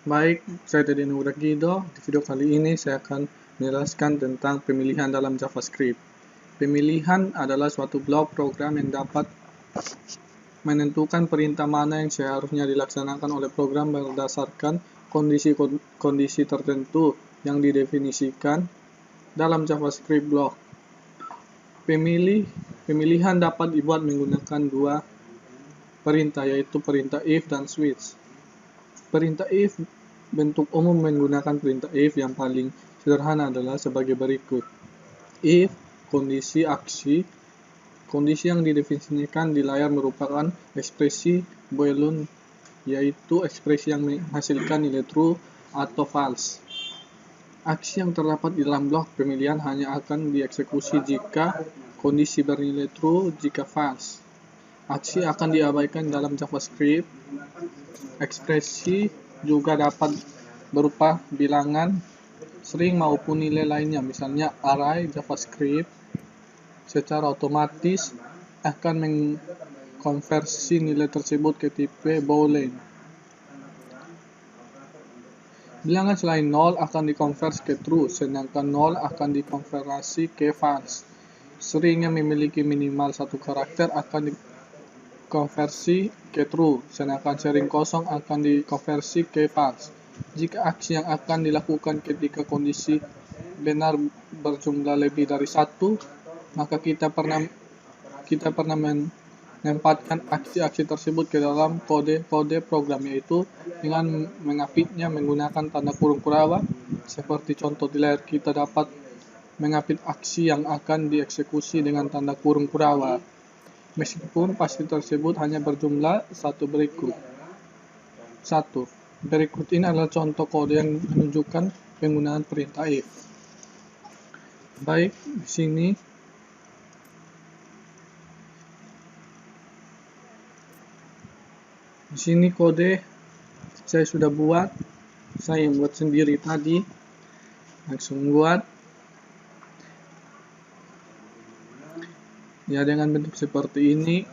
Baik, saya Teddy Nuragido. Di video kali ini saya akan menjelaskan tentang pemilihan dalam JavaScript. Pemilihan adalah suatu blok program yang dapat menentukan perintah mana yang seharusnya dilaksanakan oleh program berdasarkan kondisi tertentu yang didefinisikan dalam JavaScript block. Pemilihan dapat dibuat menggunakan dua perintah, yaitu perintah if dan switch. Perintah if, bentuk umum menggunakan perintah if yang paling sederhana adalah sebagai berikut. If kondisi yang didefinisikan di layar merupakan ekspresi boolean, yaitu ekspresi yang menghasilkan nilai true atau false. Aksi yang terdapat di dalam blok pemilihan hanya akan dieksekusi jika kondisi bernilai true, jika false. Aksi akan diabaikan dalam JavaScript. Ekspresi juga dapat berupa bilangan, string maupun nilai lainnya. Misalnya array JavaScript secara otomatis akan mengkonversi nilai tersebut ke tipe boolean. Bilangan selain 0 akan dikonversi ke true, sedangkan 0 akan dikonversi ke false. String yang memiliki minimal satu karakter akan dikonversi ke true, sedangkan string kosong akan dikonversi ke false. Jika aksi yang akan dilakukan ketika kondisi benar berjumlah lebih dari satu, maka kita pernah menempatkan aksi-aksi tersebut ke dalam kode program, yaitu dengan mengapitnya menggunakan tanda kurung kuraba. Seperti contoh di layar, kita dapat mengapit aksi yang akan dieksekusi dengan tanda kurung kuraba, meskipun pasti tersebut hanya berjumlah satu. Berikut ini adalah contoh kode yang menunjukkan penggunaan perintah if. Baik, di sini kode saya sudah buat. Saya buat sendiri tadi. Langsung buat. Ya, dengan bentuk seperti ini.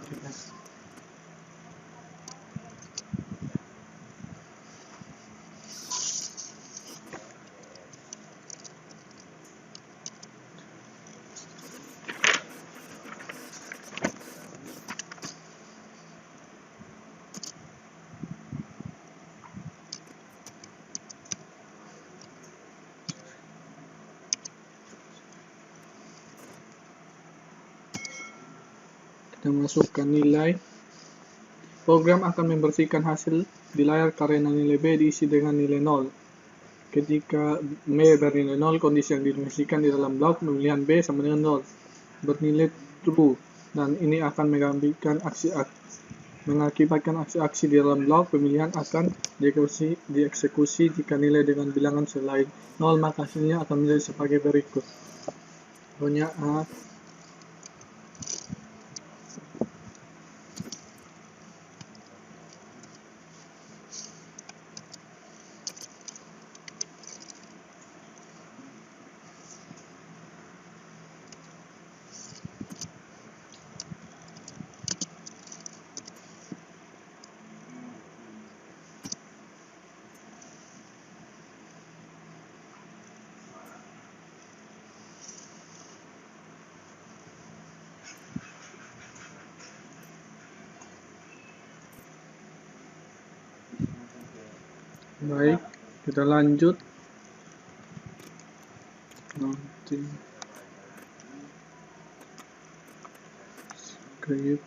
Kita masukkan nilai. Program akan membersihkan hasil di layar karena nilai B diisi dengan nilai 0. Ketika B bernilai 0, kondisi yang didefinisikan di dalam blok pemilihan B sama dengan 0, bernilai true, dan ini akan mengakibatkan aksi-aksi di dalam blok pemilihan akan dieksekusi jika nilai dengan bilangan selain 0, maka hasilnya akan menjadi sebagai berikut. Contohnya A. Baik, kita lanjut. Script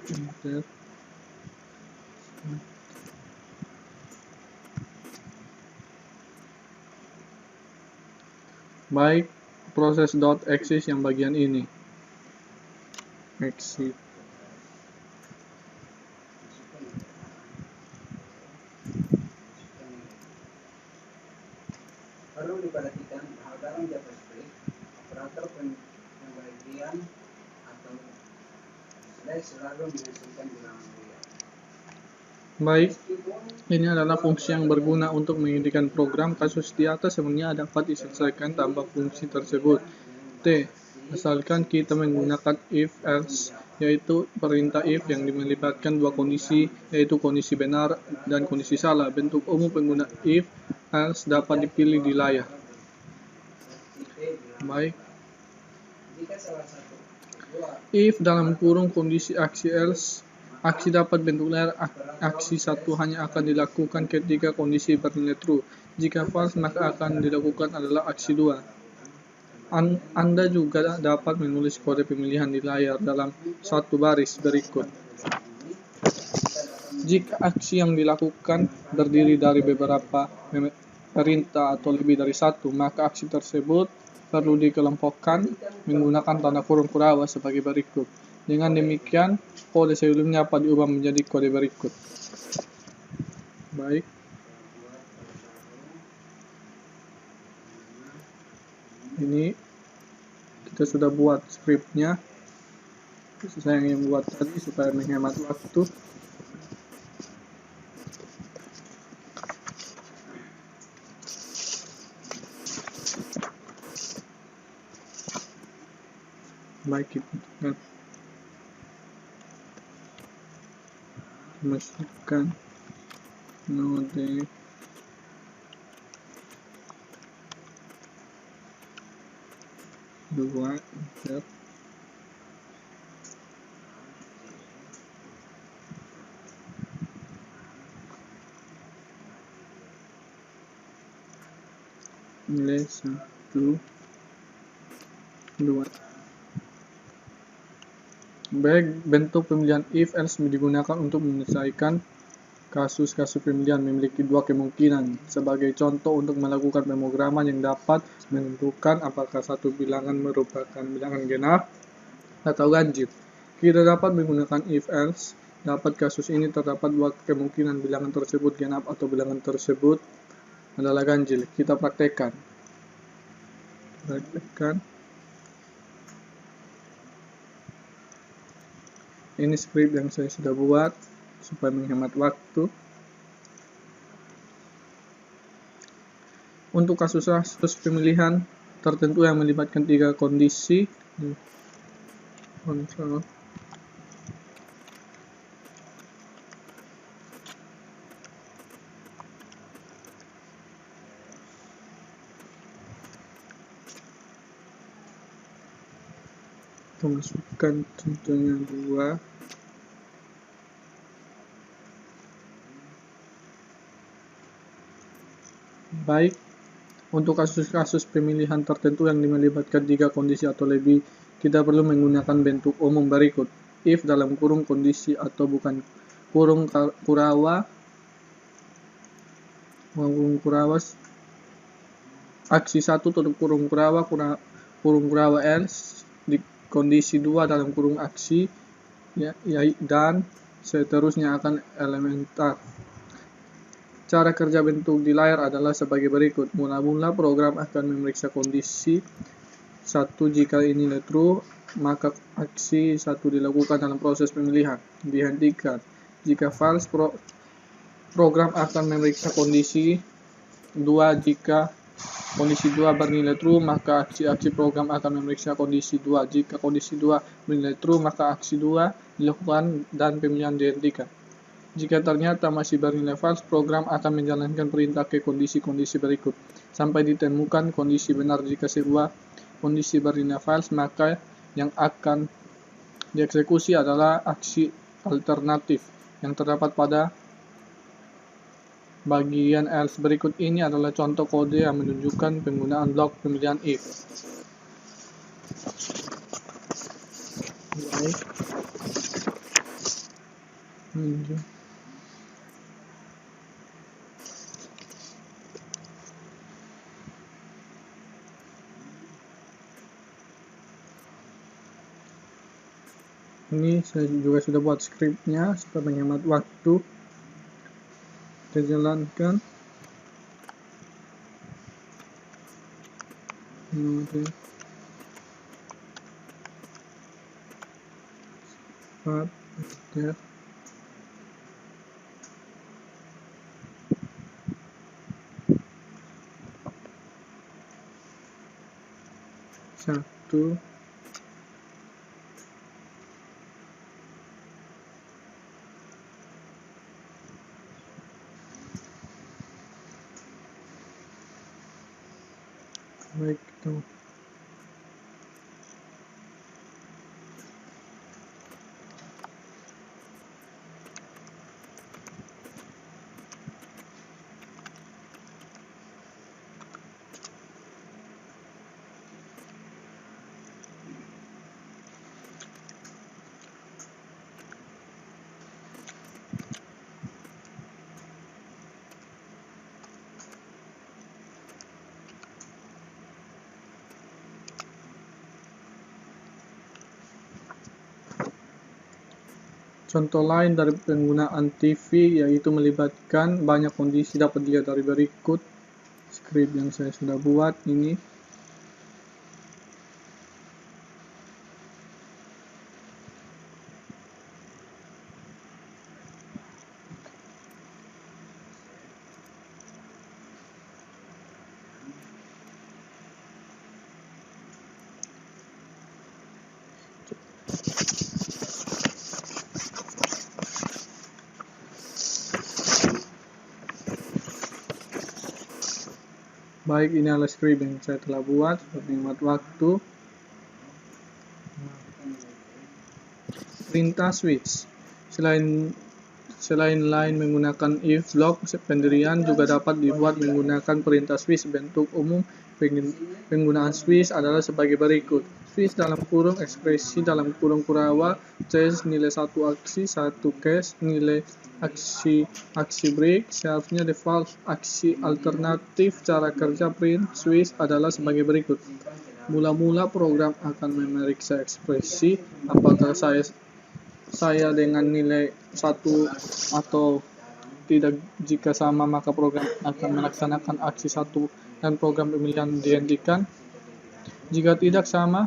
enter. Baik, proses .exit yang bagian ini. Exit. Perlu diperhatikan bahwa dalam JavaScript, operator pembagian atau slash selalu menghasilkan bilangan real. Baik, ini adalah fungsi yang berguna untuk menghentikan program. Kasus di atas sebenarnya dapat diselesaikan tanpa fungsi tersebut. T. asalkan kita menggunakan if else, yaitu perintah if yang melibatkan dua kondisi, yaitu kondisi benar dan kondisi salah. Bentuk umum pengguna if else dapat dipilih di layar. Baik, Jika salah satu dua if dalam kurung kondisi aksi else, aksi dapat bentuk layar. Aksi satu hanya akan dilakukan ketika kondisi bernilai true. Jika false, maka akan dilakukan adalah aksi 2. Anda juga dapat menulis kode pemilihan di layar dalam satu baris berikut. Jika aksi yang dilakukan berdiri dari beberapa perintah atau lebih dari satu, maka aksi tersebut perlu dikelompokkan menggunakan tanda kurung Kurokawa sebagai berikut. Dengan demikian, kode sebelumnya dapat diubah menjadi kode berikut. Baik. Ini kita sudah buat scriptnya. Saya yang buat tadi supaya menghemat waktu. Baik, kita masukkan node dua enter. Nilai 1, 2. Baik, bentuk pemilihan if else digunakan untuk menyelesaikan kasus-kasus pemilihan memiliki dua kemungkinan. Sebagai contoh, untuk melakukan pemrograman yang dapat menentukan apakah satu bilangan merupakan bilangan genap atau ganjil, kita dapat menggunakan if else. Dapat kasus ini terdapat dua kemungkinan, bilangan tersebut genap atau bilangan tersebut adalah ganjil. Kita praktekkan. Ini script yang saya sudah buat supaya menghemat waktu. Untuk kasus-kasus pemilihan tertentu yang melibatkan 3 kondisi, kontrol kita masukkan contohnya 2. Baik, untuk kasus-kasus pemilihan tertentu yang melibatkan 3 kondisi atau lebih, kita perlu menggunakan bentuk umum berikut. If dalam kurung kondisi atau bukan kurung Kurokawa, aksi 1 tutup kurung Kurokawa else, di kondisi 2 dalam kurung aksi, dan seterusnya akan elementar. Cara kerja bentuk di layar adalah sebagai berikut. Mula-mula program akan memeriksa kondisi 1. Jika ini nilai true, maka aksi 1 dilakukan dalam proses pemilihan, dihentikan. Jika false, program akan memeriksa kondisi 2. Jika kondisi 2 bernilai true, maka aksi program akan memeriksa kondisi 2. Jika kondisi 2 bernilai true, maka aksi 2 dilakukan dan pemilihan dihentikan. Jika ternyata masih bernilai false, program akan menjalankan perintah ke kondisi-kondisi berikut sampai ditemukan kondisi benar. Jika sebuah kondisi bernilai false, maka yang akan dieksekusi adalah aksi alternatif yang terdapat pada bagian else. Berikut ini adalah contoh kode yang menunjukkan penggunaan blok pemilihan if. Baik. Ini saya juga sudah buat scriptnya supaya menghemat waktu. Kita jalankan. Satu, Baik, itu. Contoh lain dari penggunaan TV yaitu melibatkan banyak kondisi dapat dilihat dari berikut skrip yang saya sudah buat ini. Baik, ini adalah skrip yang saya telah buat untuk menghemat waktu. Perintah switch. Selain lain menggunakan if block, pendirian juga dapat dibuat menggunakan perintah switch. Bentuk umum penggunaan switch adalah sebagai berikut. Switch dalam kurung ekspresi dalam kurung Kurokawa, case nilai satu aksi, satu case nilai aksi break, shelf-nya default aksi alternatif. Cara kerja print switch adalah sebagai berikut. Mula-mula program akan memeriksa ekspresi apakah saya dengan nilai 1 atau tidak. Jika sama, maka program akan melaksanakan aksi 1 dan program pemilihan dihentikan. Jika tidak sama,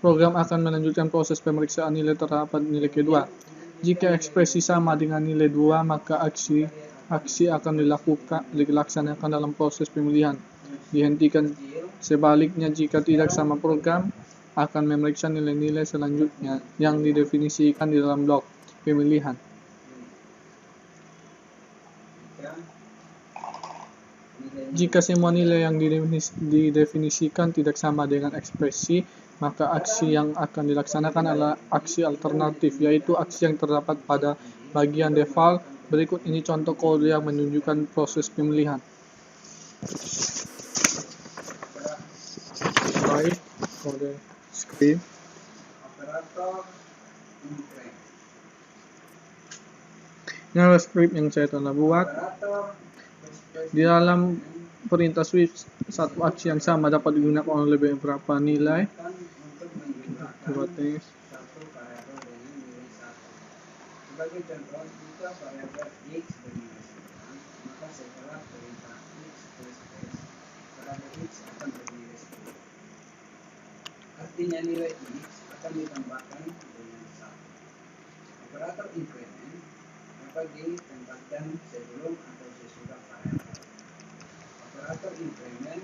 program akan melanjutkan proses pemeriksaan nilai terdapat nilai kedua. Jika ekspresi sama dengan nilai 2, maka aksi akan dilaksanakan dalam proses pemilihan dihentikan. Sebaliknya, jika tidak sama, program akan memeriksa nilai-nilai selanjutnya yang didefinisikan di dalam blok pemilihan. Jika semua nilai yang didefinisikan tidak sama dengan ekspresi, maka aksi yang akan dilaksanakan adalah aksi alternatif, yaitu aksi yang terdapat pada bagian default. Berikut ini contoh kode yang menunjukkan proses pemilihan. Baik, kode script. Ini adalah script yang saya telah buat. Di dalam perintah switch, satu aksi yang sama dapat digunakan oleh beberapa nilai. Kita buat tes. Sebagai contoh, jika variabel x bernilai 9, maka setelah perintah x plus s, variabel x akan bernilai 10. Artinya nilai x akan ditambahkan dengan 1. Operator increment dapat ditempatkan sebelum atau sesudah variabel. Operator increment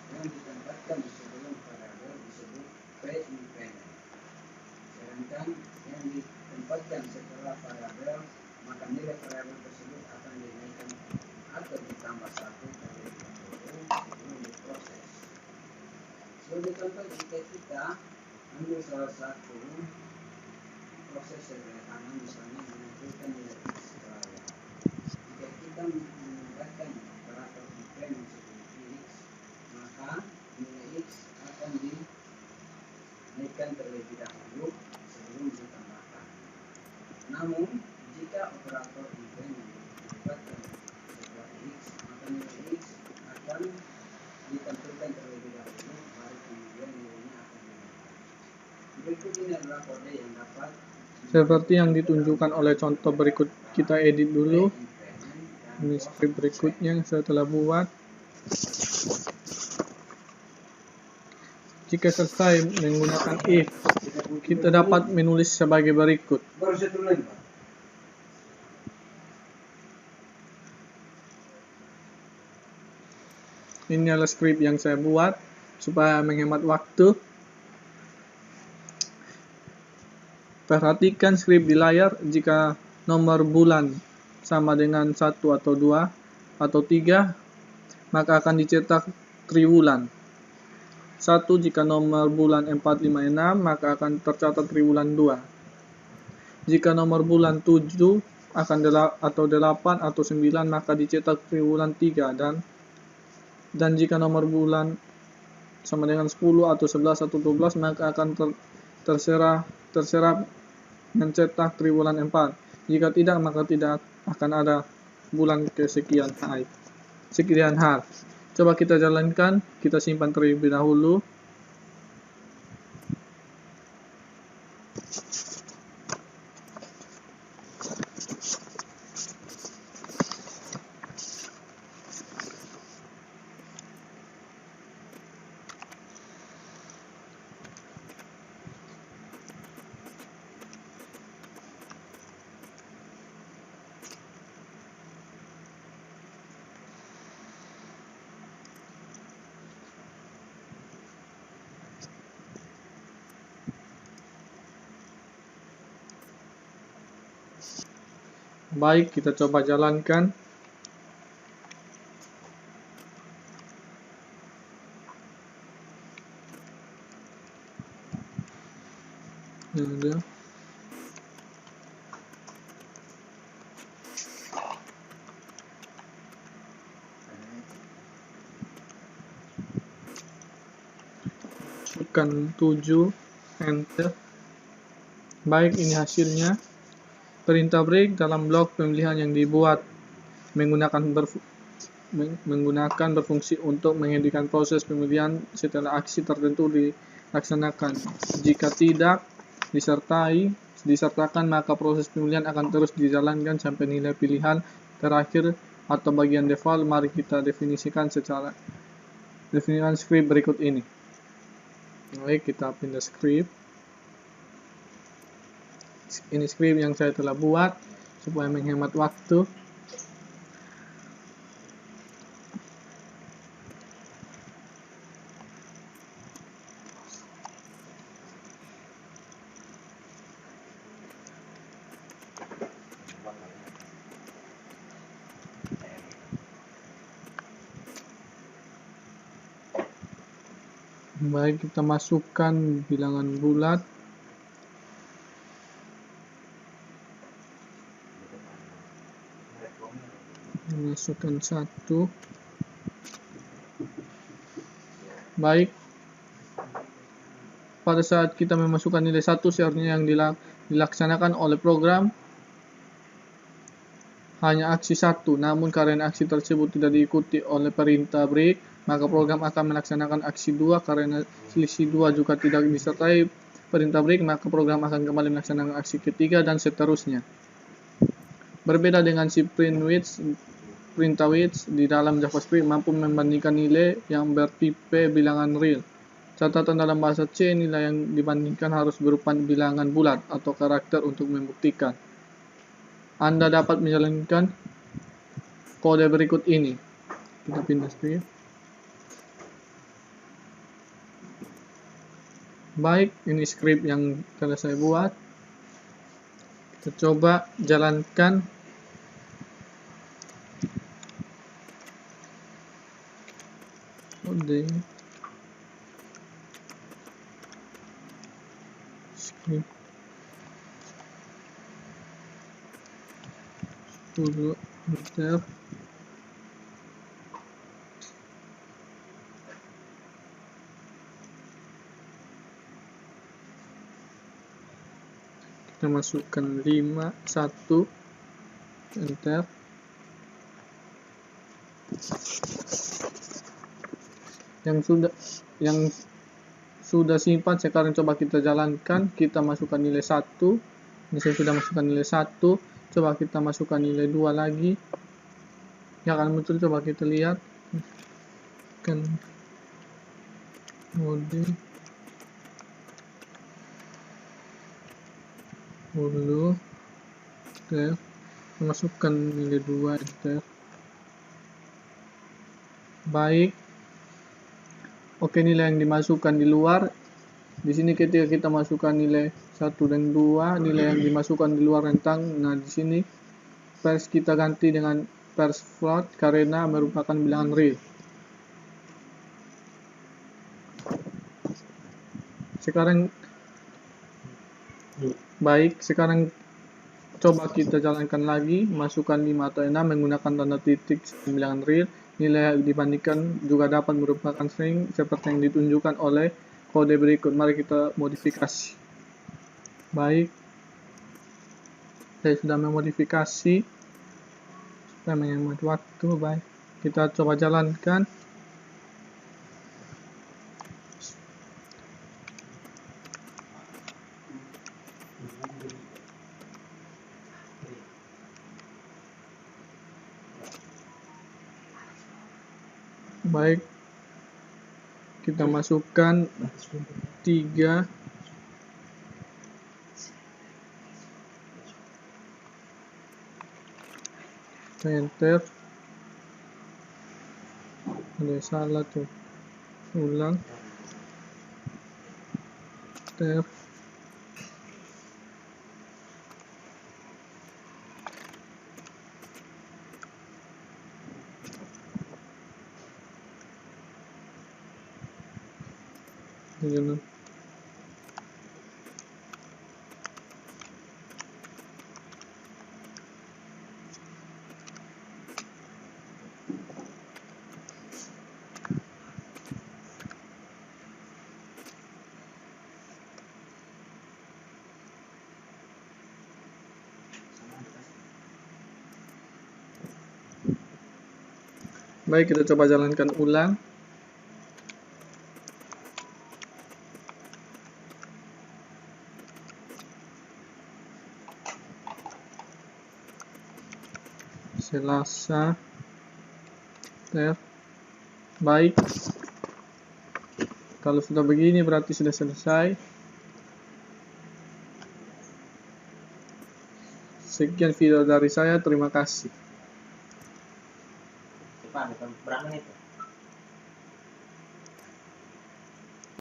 yang ditempatkan sebelum variabel disebut pre-increment. Sedangkan yang ditempatkan setelah variabel, maka nilai variabel tersebut akan dinaikkan atau ditambah 1 terlebih dahulu sebelum diproses. Sebagai contoh, jika kita ambil salah satu proses sederhana, misalnya menentukan nilai x setelah y. Jika kita menggunakan operator increment seperti x, maka nilai x akan dinaikkan terlebih dahulu sebelum ditambahkan. Namun, jika operator increment ditempatkan setelah x, maka nilai x akan ditentukan terlebih dahulu, baru kemudian nilainya akan dinaikkan. Berikut ini adalah kode yang dapat Seperti yang ditunjukkan oleh contoh berikut. Kita edit dulu. Ini script berikutnya yang saya telah buat. Jika selesai menggunakan if, kita dapat menulis sebagai berikut. Ini adalah script yang saya buat supaya menghemat waktu. Perhatikan script di layar. Jika nomor bulan sama dengan 1 atau 2 atau 3, maka akan dicetak triwulan. 1 jika nomor bulan 4, 5, 6, maka akan tercatat triwulan 2. Jika nomor bulan 7 atau 8 atau 9, maka dicetak triwulan 3, dan jika nomor bulan sama dengan 10 atau 11 atau 12, maka akan terserah mencetak triwulan 4. Jika tidak, maka tidak akan ada bulan kesekian hari. Coba kita jalankan, kita simpan terlebih dahulu. Baik, kita coba jalankan. Ada. Masukkan 7, enter. Baik, ini hasilnya. Perintah break dalam blok pemilihan yang dibuat menggunakan berfungsi untuk menghentikan proses pemilihan setelah aksi tertentu dilaksanakan. Jika tidak disertakan, maka proses pemilihan akan terus dijalankan sampai nilai pilihan terakhir atau bagian default. Mari kita definisikan script berikut ini. Baik, kita pindah script. Ini script yang saya telah buat supaya menghemat waktu. Baik, kita masukkan bilangan bulat. Masukkan 1. Baik, pada saat kita memasukkan nilai 1, seharusnya yang dilaksanakan oleh program hanya aksi 1, namun karena aksi tersebut tidak diikuti oleh perintah break, maka program akan melaksanakan aksi 2. Karena selisih 2 juga tidak disertai perintah break, maka program akan kembali melaksanakan aksi ketiga, dan seterusnya. Berbeda dengan si perintah with di dalam JavaScript mampu membandingkan nilai yang bertipe bilangan real. Catatan dalam bahasa C, nilai yang dibandingkan harus berupa bilangan bulat atau karakter untuk membuktikan. Anda dapat menjalankan kode berikut ini. Kita pindah script. Baik, ini script yang telah saya buat. Kita coba jalankan. Script 10, enter. Kita masukkan 5, 1, enter. Yang sudah simpan, sekarang coba kita jalankan. Kita masukkan nilai 1. Ini saya sudah masukkan nilai 1. Coba kita masukkan nilai 2 lagi. Yang akan muncul, coba kita lihat. Mode dulu. Enter. Masukkan nilai 2, enter. Baik. Oke, nilai yang dimasukkan di luar. Di sini ketika kita masukkan nilai 1 dan 2, nilai yang dimasukkan di luar rentang. Nah, di sini pers kita ganti dengan pers float karena merupakan bilangan real. Sekarang baik, sekarang coba kita jalankan lagi, masukkan 5 atau 6 menggunakan tanda titik bilangan real. Nilai yang dibandingkan juga dapat merupakan string seperti yang ditunjukkan oleh kode berikut. Mari kita modifikasi. Baik, saya sudah memodifikasi supaya menghemat waktu. Baik, kita coba jalankan. Baik, kita masukkan 3, enter. Ada salah tuh, ulang, enter. Jangan. Baik, kita coba jalankan ulang. Selasa, baik, kalau sudah begini berarti sudah selesai. Sekian video dari saya, terima kasih. Berapa menit?